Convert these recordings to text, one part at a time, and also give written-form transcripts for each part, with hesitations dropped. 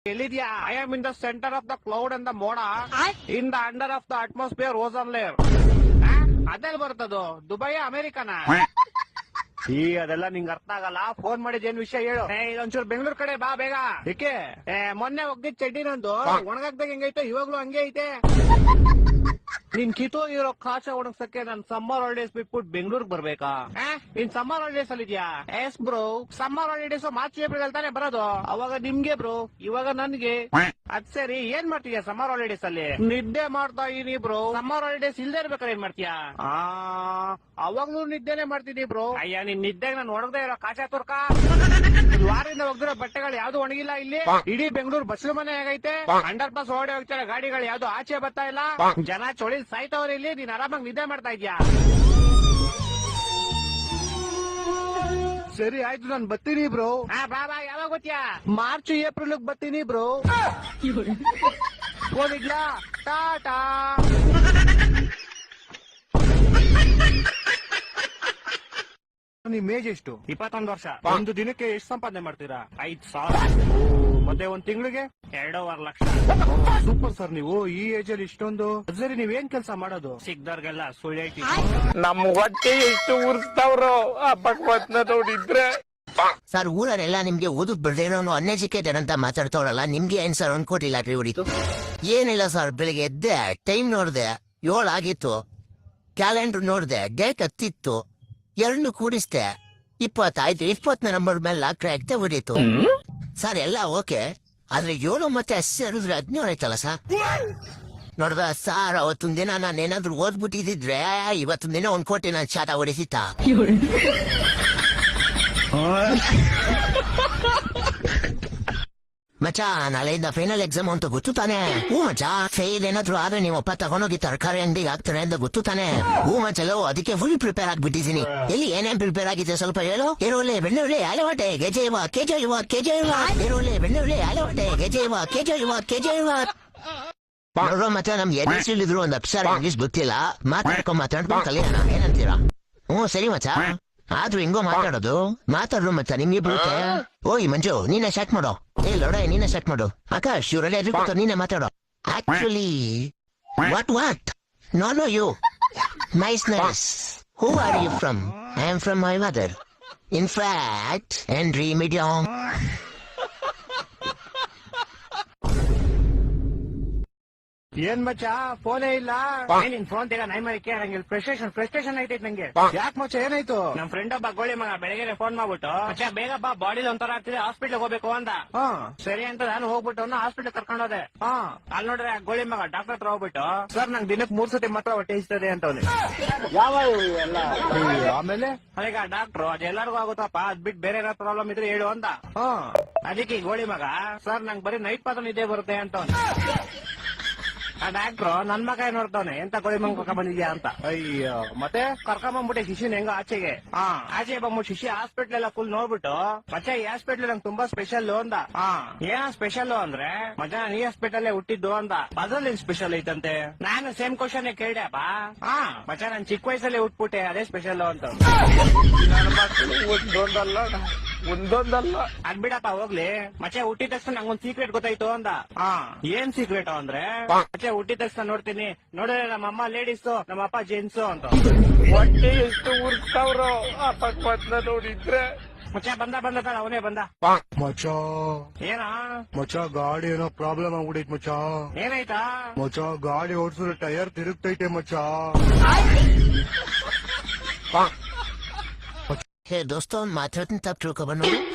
ಎಲ್ಲಿದ್ಯಾ? I am in the centre of the cloud and the ಮೋಡ in the under of the atmosphere ozone layer. ಅದೆಲ್ಲ ಬರ್ತದು? Dubai ಅಮೆರಿಕನ? ಈ ಅದೆಲ್ಲ ನಿಂಗೆ ಅರ್ಥ ಆಗಲ್ಲ. ಫೋನ್ ಮಾಡಿದ್ ಏನ್ ವಿಷಯ ಹೇಳು. ಇದೊಂಚೂರು ಬೆಂಗಳೂರು ಕಡೆ ಬಾ ಬೇಗ. ಏಕೆ? ಮೊನ್ನೆ ಒಗ್ದಿದ್ ಚಡ್ಡಿ ನಂದು ಒಣಗಾಕ್ದಾಗ ಹೆಂಗೈತೆ ಇವಾಗ್ಲೂ ಹಂಗೆ ಐತೆ. ನಿನ್ ಕಿತ್ತೋಗಿರೋ ಕಾಚ ಒಣಗ್ಸಕ್ಕೆ ನಾನ್ ಸಮ್ಮರ್ ಹಾಲಿಡೇಸ್ ಬಿಟ್ಬಿಟ್ಟು ಬೆಂಗಳೂರಿಗೆ ಬರ್ಬೇಕಾ? ನೀನ್ ಸಮ್ಮರ್ ಹಾಲಿಡೇಸ್ ಅಲ್ಲಿ ಇದೆಯಾ? S bro, summer holidays March April ತಾನೇ ಬರೋದು. ಅವಾಗ ನಿಮ್ಗೆ ಬ್ರೋ, ಇವಾಗ ನನ್ಗೆ. ಅದ್ ಸರಿ, ಏನ್ ಮಾಡ್ತೀಯಾ ಸಮ್ಮರ್ ಹಾಲಿಡೇಸ್ ಅಲ್ಲಿ? ನಿದ್ದೆ ಮಾಡ್ತಾ ಇದೀನಿ ಬ್ರೋ. ಸಮ್ಮರ್ ಹಾಲಿಡೇಸ್ ಇಲ್ದೇ ಇರ್ಬೇಕಾದ್ರೆ ಏನ್ ಮಾಡ್ತೀಯಾ? ಅವಾಗ್ಲೂ ನಿದ್ದೆನೆ ಮಾಡ್ತಿದೀನಿ ಬ್ರೋ. ಅಯ್ಯ, ನಿನ್ ನಿದ್ದೆಗೆ ನಾನು ಒಣಗದೆ ಇರೋ ಕಾಚಾ ತುರ್ಕ. ವಾರದಿಂದ ಒಗ್ದಿರೋ ಬಟ್ಟೆಗಳು ಯಾವ್ದು ಒಣಗಿಲ್ಲ ಇಲ್ಲಿ. ಇಡೀ ಬೆಂಗಳೂರು ಬಸ್ಲು ಮನೆ ಆಗೈತೆ. ಅಂಡರ್ ಪಾಸ್ ಓಡಿ ಹೋಗ್ತಾರೆ ಗಾಡಿಗಳು, ಯಾವ್ದು ಆಚೆ ಬರ್ತಾ ಇಲ್ಲ. ಜನ ಚೊಳಿ ಸಾಯ್ತವ್ರ ಇಲ್ಲಿ. ನೀನ್ ಆರಾಮಾಗಿ ನಿದ್ದೆ ಮಾಡ್ತಾ ಇದ್ಯಾ? ಸರಿ ಆಯ್ತು, ನಾನು ಬರ್ತೀನಿ ಬ್ರೋ. ಬಾ ಬಾ, ಯಾವಾಗ ಗೊತ್ತಾ? ಮಾರ್ಚ್ ಏಪ್ರಿಲ್ ಬರ್ತೀನಿ ಬ್ರೋ. ಹೋಗಿದ್ಯಾ? ಟಾಟಾ. ನಿಮ್ ಏಜ್ ಎಷ್ಟು? 21 ವರ್ಷ. ಒಂದು ದಿನಕ್ಕೆ ಎಷ್ಟು ಸಂಪಾದನೆ ಮಾಡ್ತೀರಾ? 5,000. ಮತ್ತೆ ಒಂದ್ ತಿಂಗಳಿಗೆ 2.5 ಲಕ್ಷ. ಸೂಪರ್ ಸರ್, ನೀವು ಈ ಏಜ್ ಅಲ್ಲಿ ಇಷ್ಟೊಂದು. ಸರಿ, ನೀವೇನ್ ಕೆಲಸ ಮಾಡೋದು? ಸಿಗ್ದವ್ರಿಗೆಲ್ಲ ಸುಳ್ಳು ಹೇಳ್ತಿ. ನಮ್ ಹೊಟ್ಟೆ ಎಷ್ಟು ಉರ್ಸ್ತಾವ್ರೋ ಆ ಭಗವತ್ನ ನೋಡಿದ್ರೆ. ಸರ್, ಊರಲ್ಲೆಲ್ಲ ನಿಮ್ಗೆ ಓದಕ್ ಬರ್ದೇನೋ ಅನ್ಎಜುಕೇಟೆಡ್ ಅಂತ ಮಾತಾಡ್ತಾವ್ರಲ್ಲ, ನಿಮ್ಗೆ ಏನ್ ಸರ್ 1 ಕೋಟಿ ಲಾಟ್ರಿ ಹೊಡಿತು? ಏನಿಲ್ಲ ಸರ್, ಬೆಳಿಗ್ಗೆ ಎದ್ದೆ, ಟೈಮ್ ನೋಡ್ದೆ, 7 ಆಗಿತ್ತು. ಕ್ಯಾಲೆಂಡರ್ ನೋಡ್ದೆ, ಡೇಟ್ 10 ಇತ್ತು. 2 ಕೂಡಿಸ್ದೆ, 20 ಆಯ್ತು. 20ನೇ ನಂಬರ್ ಮೇಲೆ ಲಾಟ್ರಿ ಆಗ್ತಾ ಹೊಡೀತು ಸರ್. ಎಲ್ಲ ಓಕೆ, ಆದ್ರೆ 7 ಮತ್ತೆ 10 ಸೇರಿದ್ರೆ 17 ಆಯ್ತಲ್ಲ ಸರ್. ನೋಡ್ದ ಸರ್, ಅವತ್ತೊಂದ್ ದಿನ ನಾನು ಏನಾದ್ರು ಓದ್ಬಿಟ್ಟಿದ್ರೆ ಇವತ್ತೊಂದ್ ದಿನ 1 ಕೋಟಿ ನಾನು ಚಾಟ ಹೊಡಿಸಿತ್ತ. ಮಚ, ನಾಳೆಯಿಂದ ಫೈನಲ್ ಎಕ್ಸಾಮ್ ಅಂತ ಗೊತ್ತು ತಾನೆ? ಹೂ ಮಚ, ಫೇಲ್ ಏನಾದ್ರು ಆದ್ರೆ ನೀವು ಅಪ್ಪ ತಗೊಂಡೋಗಿ ತರಕಾರಿ ಅಂಗಡಿಗೆ ಹಾಕ್ತಾರೆ ಅಂತ ಗೊತ್ತು ತಾನೆ? ಹೂ ಮಚಲೋ, ಅದಕ್ಕೆ ಫುಲ್ ಪ್ರಿಪೇರ್ ಆಗ್ಬಿಟ್ಟಿದ್ದೀನಿ. ಎಲ್ಲಿ ಏನೇನ್ ಪ್ರಿಪೇರ್ ಆಗಿದೆ ಸ್ವಲ್ಪ ಹೇಳು. ಈರುಳ್ಳಿ, ಬೆಳ್ಳುಳ್ಳಿ, ಆಲೂಗಡ್ಡೆ, ಗೆಜೆಯುವ, ಕೆಜೆಯುವ, ಈರುಳ್ಳಿ, ಬೆಳ್ಳುಳ್ಳಿ, ಆಲೂಗಡ್ಡೆ, ಗೆಜೆಯುವ, ಕೆಜೆಯುವ. ನೋಡ್ರೋ ಮಚ, ನಮ್ಗೆ ಎಲ್ಲಿದ್ರು ಒಂದ್ ಅಕ್ಷರ ಇಂಗ್ಲಿಷ್ ಗೊತ್ತಿಲ್ಲ. ಮಾತಾಡ್ಕೊಂಡು ಕಲಿಯೋಣ, ಏನಂತೀರಾ? ಸರಿ ಮಚ, ಆದ್ರೂ ಹಿಂಗೋ ಮಾತಾಡ್ರು ಮಚ್ಚ, ನಿಮ್ಗೆ ಬರುತ್ತೆ. ಓಯ್ ಮಂಜು, ನೀನೆ ಸ್ಟಾರ್ಟ್ ಮಾಡೋ. ಲೊಡ, ನೀನೆ ಸ್ಟಾರ್ಟ್ ಮಾಡು. ಆಕಾಶ್, ಇವರೆಲ್ಲ ಎದುರು ಕೂತ ನೀನೆ ಮಾತಾಡೋ. Actually what know you nice. Who are you from? I am from my mother. In fact Henry medium. ಏನ್ ಮಚ್ಚ, ಫೋನೇ ಇಲ್ಲ. ನಿನ್ ಫೋನ್ ತೆಗ, ನೈ ಮಾಡಿ ಕೇಳಂಗಿಲ್ಲ. ಫ್ರಸ್ಟ್ರೇಷನ್ ಐತೈತ್ ನಂಗೆ. ಯಾಕೆ ಮಚ್ಚ, ಏನಾಯ್ತು? ನಮ್ ಫ್ರೆಂಡ್ ಒಬ್ಬ ಗೋಳಿ ಮಗ ಬೆಳಗ್ಗೆ ಫೋನ್ ಮಾಡ್ಬಿಟ್ಟು, ಮಚ್ಚ ಬೇಗ ಬಾ, ಬಾಡಿ ಒಂಥರ ಆಗ್ತಿದೆ, ಹಾಸ್ಪಿಟ್ಲ್ ಹೋಗ್ಬೇಕು ಅಂದ. ಸರಿ ಅಂತ ನಾನು ಹೋಗ್ಬಿಟ್ಟು ಹಾಸ್ಪಿಟ್ಲ್ ಕರ್ಕೊಂಡು ಹೋದೆ. ಅಲ್ಲಿ ನೋಡ್ರೆ ಗೋಳಿ ಮಗ ಡಾಕ್ಟರ್ ಹತ್ರ ಹೋಗ್ಬಿಟ್ಟು, ಸರ್ ನಂಗೆ ದಿನಕ್ಕೆ 3 ಸತಿ ಮಾತ್ರ ಹೊಟ್ಟೆ ಇಸ್ತದೆ ಅಂತ. ಆಮೇಲೆ ಅದೀಗ ಡಾಕ್ಟ್ರು, ಅದೆಲ್ಲರಿಗೂ ಆಗುತ್ತಪ್ಪ, ಅದ್ ಬಿಟ್ಟು ಬೇರೆ ಏನಾದ್ರು ಪ್ರಾಬ್ಲಮ್ ಇದ್ರೆ ಹೇಳು ಅಂದ. ಅದಕ್ಕೆ ಗೋಳಿ ಮಗ, ಸರ್ ನಂಗೆ ಬರೀ ನೈಟ್ ಮಾತ್ರ ನಿದ್ದೆ ಬರುತ್ತೆ ಅಂತ. ಆ ಡಾಕ್ಟ್ರು ನನ್ ಮಗ ನೋಡ್ತಾವನೆ, ಎಂತ ಗೋಳಿ ಮಂಗ ಬಂದಿದ್ಯಾ ಅಂತ. ಅಯ್ಯೋ, ಮತ್ತೆ ಕರ್ಕೊಂಬಂದ್ಬಿಟ್ಟೆ ಶಿಶಿನ ಹೆಂಗ ಆಚೆಗೆ. ಆಚೆ ಬಂದ್ಬಿಟ್ಟು ಶಿಶಿ ಹಾಸ್ಪಿಟ್ಲ್ ಎಲ್ಲ ಫುಲ್ ನೋಡ್ಬಿಟ್ಟು, ಮಚ್ಚ ಈ ಹಾಸ್ಪಿಟ್ಲ್ ನಂಗೆ ತುಂಬಾ ಸ್ಪೆಷಲ್ ಅಂದ. ಏನ ಸ್ಪೆಷಲ್ ಅಂದ್ರೆ, ಮಚ್ಚ ಈ ಹಾಸ್ಪಿಟಲ್ ಹುಟ್ಟಿದ್ದು ಅಂದ. ಅದ್ರಲ್ಲಿ ಸ್ಪೆಷಲ್ ಐತಂತೆ. ನಾನು ಸೇಮ್ ಕ್ವಶನ್ ಕೇಳ್ದೆಪ್ಪ. ಮಚ್ಚ ನಾನ್ ಚಿಕ್ಕ ವಯಸ್ಸಲ್ಲಿ ಹುಟ್ಬಿಟ್ಟೆ, ಅದೇ ಸ್ಪೆಷಲ್ ಅಂತ. ಒಂದೊಂದಲ್ಲ ಅದ್ ಬಿಡಪ್ಪ ಹೋಗ್ಲಿ. ಮಚ್ಚ ಹುಟ್ಟಿದ ತಕ್ಷಣ ನಂಗೊಂದ್ ಸೀಕ್ರೆಟ್ ಗೊತ್ತಾಯ್ತು ಅಂದ. ಏನ್ ಸೀಕ್ರೆಟ್ ಅಂದ್ರೆ, ಮಚ್ಚ ಹುಟ್ಟಿದ ತಕ್ಷಣ ನೋಡ್ತೀನಿ, ನೋಡಿದ್ರೆ ನಮ್ಮ ಅಮ್ಮ ಲೇಡೀಸ್, ನಮ್ಮ ಅಪ್ಪ ಜೆಂಟ್ಸ್ ಅಂತ. ಹೊಟ್ಟೆ ಎಷ್ಟು ಉರ್ಸ್ತಾವ್ರೋ ಆ ಭಗವತ್ನ ನೋಡಿದ್ರೆ. ಮಚ್ಚ ಬಂದ ಅವನೇ ಬಂದ. ಮಚ್ಚ, ಏನ ಮಚ್ಚ, ಗಾಡಿ ಏನೋ ಪ್ರಾಬ್ಲಮ್ ಆಗ್ಬಿಡೈತ್ ಮಚ್ಚ. ಏನಾಯ್ತಾ? ಮಚ್ಚ, ಗಾಡಿ ಓಡಿಸಿದ್ರೆ ಟೈರ್ ತಿರುಗ್ತೈತೆ ಮಚ್ಚ. ಹೇ ದೋಸ್ತ, ಮಾತಾಡ್ತೀನಿ, ತಪ್ಪು ತಿಳ್ಕೊಬಂದು.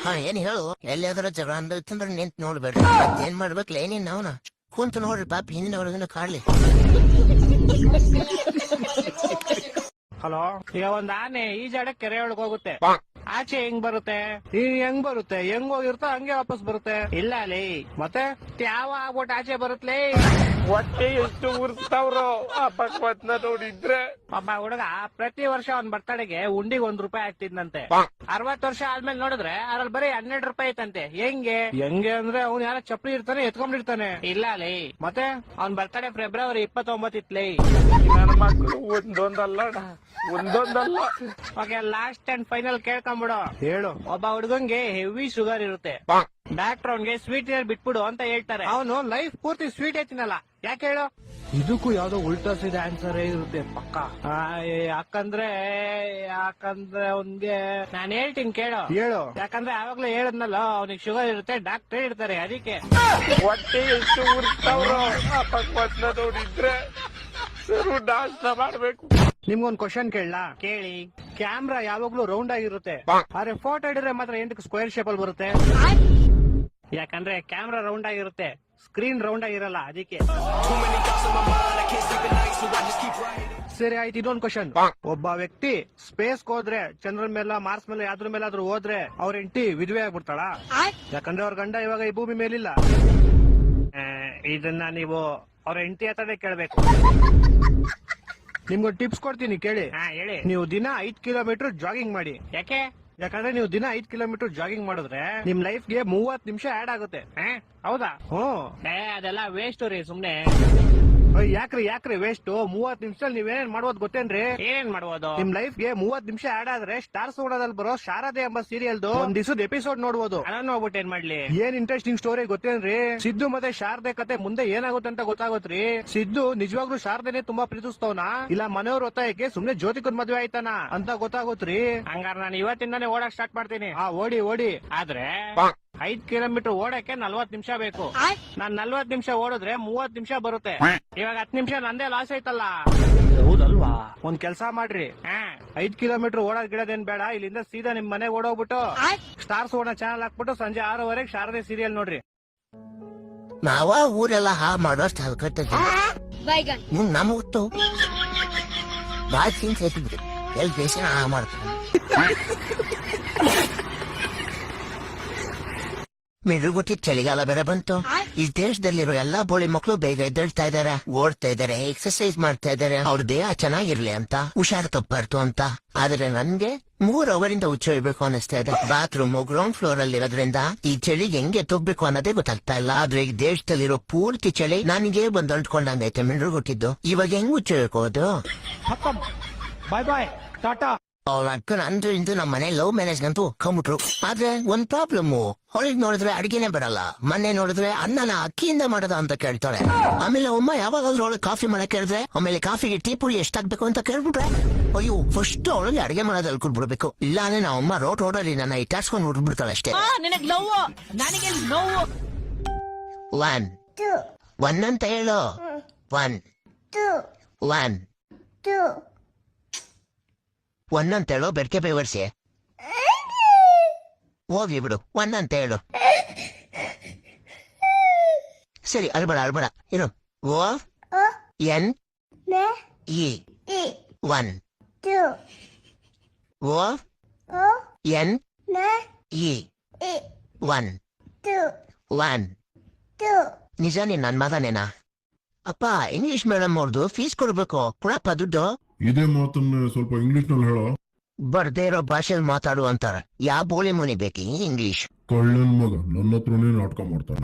ಏನ್ ಹೇಳು. ಎಲ್ಲಿಯಾದ್ರೂ ಜಗಳ ಅಂದ್ರೆ ನಿಂತ್ ನೋಡ್ಬೇಡ್ರಿ. ಏನ್ ಮಾಡ್ಬೇಕಲ್ಲ ಏನೇನ್ ನಾವ್ನ ಕುಂತು ನೋಡ್ರಿ ಪಾಪ, ಹಿಂದಿನವ್ರಿಗನ ಕಾಡ್ಲಿ. ಹಲೋ, ಈಗ ಒಂದ್ ಆನೆ ಈ ಜಾಡ ಕೆರೆ ಒಳಗ್ ಹೋಗುತ್ತೆ, ಆಚೆ ಹೆಂಗ್ ಬರುತ್ತೆ? ಹೆಂಗ್ ಬರುತ್ತೆ? ಹೆಂಗ್ ಹೋಗಿರ್ತ ಹಂಗೆ ವಾಪಸ್ ಬರುತ್ತೆ. ಇಲ್ಲ ಲೇ, ಮತ್ತೆ ಯಾವ ಆಗ್ಬಿಟ್ಟು ಆಚೆ ಬರುತ್ತಲೇ. ಹೊಟ್ಟೆ ಎಷ್ಟು ಉರ್ಸ್ತಾವ್ರೋ ಆ ಭಗವತ್ನ ನೋಡಿದ್ರೆ. ಒಬ್ಬ ಹುಡುಗ ಪ್ರತಿ ವರ್ಷ ಅವ್ನ್ ಬರ್ತಡೆಗೆ ಉಂಡಿಗೆ ₹1 ಆಗ್ತಿದ್ನಂತೆ. 60 ವರ್ಷ ಆದ್ಮೇಲೆ ನೋಡಿದ್ರೆ ಅದ್ರಲ್ಲಿ ಬರೀ 12 ರೂಪಾಯಿ ಐತಂತೆ. ಹೆಂಗೆ ಅಂದ್ರೆ ಅವ್ನು ಯಾರ ಚಪ್ಪಲಿ ಇರ್ತಾನೆ, ಎತ್ಕೊಂಡಿರ್ತಾನೆ. ಇಲ್ಲ ಲೇ, ಮತ್ತೆ ಅವ್ನ್ ಬರ್ತಡೆ ಫೆಬ್ರವರಿ 29 ಇತ್ಲೇ. ನನ್ನ ಮಕ್ಕಳು ಒಂದೊಂದಲ್ಲ. ಓಕೆ, ಲಾಸ್ಟ್ ಅಂಡ್ ಫೈನಲ್ ಕೇಳ್ಕೊಂಬಿಡು. ಹೇಳು. ಒಬ್ಬ ಹುಡುಗಂಗೆ ಹೆವಿ ಶುಗರ್ ಇರುತ್ತೆ. ಡಾಕ್ಟರ್ ಅವ್ನಿಗೆ ಸ್ವೀಟ್ ಬಿಟ್ಬಿಡು ಅಂತ ಹೇಳ್ತಾರೆ. ಅವನು ಲೈಫ್ ಪೂರ್ತಿ ಸ್ವೀಟ್ ಐತಿನಲ್ಲ, ಯಾಕೆ ಹೇಳು? ಇದಕ್ಕೂ ಯಾವ್ದೋ ಉಲ್ಟಾ ಸೀದಾ ಆನ್ಸರ್ ಇರುತ್ತೆ ಪಕ್ಕ. ಯಾಕಂದ್ರೆ ಅವ್ನ್ಗೆ ನಾನ್ ಹೇಳ್ತೀನಿ ಕೇಳು. ಹೇಳು. ಯಾಕಂದ್ರೆ ಆವಾಗ್ಲೇ ಹೇಳದ್ನಲ್ಲ, ಅವ್ನಿಗೆ ಶುಗರ್ ಇರುತ್ತೆ, ಡಾಕ್ಟರ್ ಇರ್ತಾರೆ, ಅದಕ್ಕೆ. ಹೊಟ್ಟೆ ಎಷ್ಟು ಉರ್ಸ್ತಾವ್ರೋ ಆ ಪಕ್ವತ್ನ ನೋಡಿದ್ರೆ ಸರು ನಾಷ್ಟ ಮಾಡ್ಬೇಕು. ನಿಮ್ಗೊಂದ್ ಕ್ವಶನ್ ಕೇಳಲಾ? ಕೇಳಿ. ಕ್ಯಾಮ್ರಾ ಯಾವಾಗ್ಲೂ ರೌಂಡ್ ಆಗಿರುತ್ತೆ, ಆದ್ರೆ ಫೋಟೋ ಹಿಡಿದ್ರೆ ಮಾತ್ರ ಎಂಟಕ್ಕೆ ಸ್ಕ್ವೇರ್ ಶೇಪ್ ಅಲ್ಲಿ ಬರುತ್ತೆ. ಯಾಕಂದ್ರೆ ಕ್ಯಾಮ್ರಾ ರೌಂಡ್ ಆಗಿರುತ್ತೆ, ಸ್ಕ್ರೀನ್ ರೌಂಡ್ ಆಗಿರಲ್ಲ, ಅದಕ್ಕೆ. ಸರಿ ಆಯ್ತು, ಇದೊಂದು ಕ್ವಶನ್. ಒಬ್ಬ ವ್ಯಕ್ತಿ ಸ್ಪೇಸ್ ಹೋದ್ರೆ, ಚಂದ್ರನ ಮೇಲೆ, ಮಾರ್ಸ್ ಮೇಲೆ, ಯಾವ್ದ್ರ ಮೇಲಾದ್ರೂ ಹೋದ್ರೆ ಅವ್ರ ಹೆಂಡತಿ ವಿಧವೆ ಆಗ್ಬಿಡ್ತಾಳ? ಯಾಕಂದ್ರೆ ಅವ್ರ ಗಂಡ ಇವಾಗ ಈ ಭೂಮಿ ಮೇಲಿಲ್ಲ. ಇದನ್ನ ನೀವು ಅವ್ರ ಹೆಂಡತಿ ಹತ್ರನೇ ಕೇಳ್ಬೇಕು. ನಿಮ್ಗೊಂದು ಟಿಪ್ಸ್ ಕೊಡ್ತೀನಿ ಕೇಳಿ. ಹೇಳಿ. ನೀವು ದಿನ 5 ಕಿಲೋಮೀಟರ್ ಜಾಗಿಂಗ್ ಮಾಡಿ. ಯಾಕಂದ್ರೆ ನೀವು ದಿನ 5 ಕಿಲೋಮೀಟರ್ ಜಾಗಿಂಗ್ ಮಾಡಿದ್ರೆ ನಿಮ್ ಲೈಫ್ಗೆ 30 ನಿಮಿಷ ಆಡ್ ಆಗುತ್ತೆ. ಹೌದಾ? ಅದೆಲ್ಲ ವೇಸ್ಟ್ ರೀ, ಸುಮ್ನೆ. ಯಾಕ್ರಿ ವೇಸ್ಟ್? 30 ನಿಮಿಷದಲ್ಲಿ ನೀವೇನ್ ಮಾಡ್ಬೋದು ಗೊತ್ತೇನ್ರಿ? ಏನ್ ಮಾಡ್ಬೋದು? ನಿಮ್ ಲೈಫ್ಗೆ 30 ನಿಮಿಷ ಆಡ್ ಆದ್ರೆ ಸ್ಟಾರ್ಸ್ ಓಡೋದಲ್ಲಿ ಬರೋ ಶಾರದೆ ಎಂಬ ಸೀರಿಯಲ್ದು ಒಂದ್ ದಿವಸದ ಎಪಿಸೋಡ್ ನೋಡ್ಬೋದು. ನಾನು ಹೋಗ್ಬಿಟ್ಟು ಏನ್ ಮಾಡ್ಲಿ? ಏನ್ ಇಂಟ್ರೆಸ್ಟಿಂಗ್ ಸ್ಟೋರಿ ಗೊತ್ತೇನ್ರಿ? ಸಿದ್ದು ಮತ್ತೆ ಶಾರದೆ ಕತೆ ಮುಂದೆ ಏನಾಗುತ್ತೆ ಅಂತ ಗೊತ್ತಾಗೋತ್ರಿ. ಸಿದ್ದು ನಿಜವಾಗ್ಲೂ ಶಾರದೆನೆ ತುಂಬಾ ಪ್ರೀತಿಸ್ತವನ, ಇಲ್ಲ ಮನೆಯವ್ರ ಒತ್ತಾಯಕ್ಕೆ ಸುಮ್ನೆ ಜ್ಯೋತಿಕನ್ ಮದ್ವೆ ಆಯ್ತಾನ ಅಂತ ಗೊತ್ತಾಗೋತ್ರಿ. ಹಂಗಾರ ನಾನು ಇವತ್ತಿಂದಾನೆ ಓಡಕ್ ಸ್ಟಾರ್ಟ್ ಮಾಡ್ತೀನಿ. ಓಡಿ. ಆದ್ರೆ 5 ಕಿಲೋಮೀಟರ್ ಓಡಕ್ಕೆ 40 ನಿಮಿಷ ಬೇಕು. ನಾನ್ 40 ನಿಮಿಷ ಓಡಿದ್ರೆ 30 ನಿಮಿಷ ಬರುತ್ತೆ. ಇವಾಗ 10 ನಿಮಿಷ ನಂದೇ ಲಾಸ್ ಐತಲ್ಲ. ಹೌದಲ್ವಾ? ಒಂದ್ ಕೆಲ್ಸ ಮಾಡ್ರಿ, 5 ಕಿಲೋಮೀಟರ್ ಓಡೋದ್ ಗಿಡದೇನ್ ಬೇಡ, ಇಲ್ಲಿಂದ ಸೀದಾ ನಿಮ್ ಮನೆಗೆ ಓಡೋಗ್ಬಿಟ್ಟು ಸ್ಟಾರ್ಸ್ ಓಡೋ ಚಾನಲ್ ಹಾಕ್ಬಿಟ್ಟು ಸಂಜೆ 6:30 ಶಾರದೆ ಸೀರಿಯಲ್ ನೋಡ್ರಿ. ನಾವ ಊರೆಲ್ಲ ಹಾ ಮಾಡೋಷ್ಟು ಹಲ್ಕಟ್ಟಿದ್ವಿ. ನಮಗೊತ್ತು ಬಾಳ್ ತಿಂಗ್ ಸೇತಿದ್ರಿ, ಎಲ್ ದೇಶ ಹಾ ಮಾಡ್ತಾರೆ. ಮಿರುಗುಟ್ಟಿ ಚಳಿಗಾಲ ಬೇರೆ ಬಂತು. ಈ ದೇಶದಲ್ಲಿರೋ ಎಲ್ಲಾ ಬೋಳಿ ಮಕ್ಕಳು ಬೇಗ ಎದ್ದೇಳ್ತಾ ಇದಾರೆ, ಓಡ್ತಾ ಇದಾರೆ, ಎಕ್ಸರ್ಸೈಸ್ ಮಾಡ್ತಾ ಇದಾರೆ, ಅವ್ರ ದೇಹ ಚೆನ್ನಾಗಿರ್ಲಿ ಅಂತ, ಹುಷಾರ್ ತಪ್ಪಾರ್ತು ಅಂತ. ಆದ್ರೆ ನನ್ಗೆ 3 ಅವರಿಂದ ಹುಚ್ಚೊಯ್ಬೇಕು ಅನಿಸ್ತಾ ಇದೆ. ಬಾತ್ರೂಮ್ ಗ್ರೌಂಡ್ ಫ್ಲೋರ್ ಅಲ್ಲಿ ಇರೋದ್ರಿಂದ ಈ ಚಳಿಗೆ ಹೆಂಗೆ ತುಗ್ಬೇಕು ಅನ್ನೋದೇ ಗೊತ್ತಾಗ್ತಾ ಇಲ್ಲ. ಆದ್ರೆ ಈ ದೇಶದಲ್ಲಿರೋ ಪೂರ್ತಿ ಚಳಿ ನನಗೆ ಬಂದು ಅಂಟ್ಕೊಂಡಂಗೈತೆ ಮಿರುಗುಟ್ಟಿದ್ದು. ಇವಾಗ ಹೆಂಗ್ ಹುಚ್ಚೊಯ್ಬೇಕು ಅದು? ಬಾಯ್ ಟಾಟಾ. ಅವ್ರ ಅಕ್ಕನ ಅಂದು ಇಂದು ನಮ್ಮ ಮನೆ ಲವ್ ಮ್ಯಾರೇಜ್ ಅಂತೂ ಕಂಬಿಟ್ರು. ಆದ್ರೆ ಒಂದ್ ಪ್ರಾಬ್ಲಮ್, ಹೊಳಿಗ್ ನೋಡಿದ್ರೆ ಅಡಿಗೆನೆ ಬರಲ್ಲ, ಮೊನ್ನೆ ನೋಡಿದ್ರೆ ಅನ್ನನ ಅಕ್ಕಿಯಿಂದ ಮಾಡದ ಅಂತ ಕೇಳ್ತಾಳೆ. ಆಮೇಲೆ ಅಮ್ಮ ಯಾವಾಗಾದ್ರೂ ಅವಳಿಗೆ ಕಾಫಿ ಮಾಡಕ್ ಕೇಳಿದ್ರೆ, ಆಮೇಲೆ ಕಾಫಿಗೆ ಟೀ ಪುಡಿ ಎಷ್ಟಾಗ್ಬೇಕು ಅಂತ ಕೇಳ್ಬಿಟ್ರೆ, ಅಯ್ಯೋ ಫಸ್ಟ್ ಅವಳಿಗೆ ಅಡಿಗೆ ಮಾಡೋದಲ್ಲಿ ಕೊಡ್ಬಿಡ್ಬೇಕು, ಇಲ್ಲಾಂದ್ರೆ ನಮ್ಮ ಅಮ್ಮ ರೋಡಲ್ಲಿ ನನ್ನ ಇಟ್ಟಾಡ್ಸ್ಕೊಂಡು ಹುಡ್ಬಿಡ್ತಾಳೆ ಅಷ್ಟೇ. 1 ಅಂತ ಹೇಳು. 1 1 ಅಂತ ಹೇಳು, ಬೆರ್ಕೆ ಬೇವರ್ಸಿ. ಹೋಗಿ ಬಿಡು, 1 ಅಂತ ಹೇಳು. ಸರಿ, ಅಳ್ಬೇಡ ಇರು. ONE 1 ONE 1 ನಿಜ ನೀನ್ ನನ್ ಮಗನೇನಾ? ಅಪ್ಪ ಇಂಗ್ಲಿಷ್ ಮೇಡಮ್ ಅವ್ರದ್ದು ಫೀಸ್ ಕೊಡ್ಬೇಕು, ಕೊಡಪ್ಪ ದುಡ್ಡು. ಇದೇ ಮಾತನ್ನ ಸ್ವಲ್ಪ ಇಂಗ್ಲಿಷ್ ನಲ್ಲಿ ಹೇಳೋ. ಬರ್ದೇ ಇರೋ ಭಾಷೆಯಲ್ಲಿ ಮಾತಾಡು ಅಂತಾರ. ಯಾವ ಬೋಳಿ ಮುನಿ ಬೇಕು ಇಂಗ್ಲಿಷ್? ಕಳ್ಳನ್ ಮಗ ನನ್ನ ಹತ್ರನೇ ನಾಟಕ ಮಾಡ್ತಾನೆ.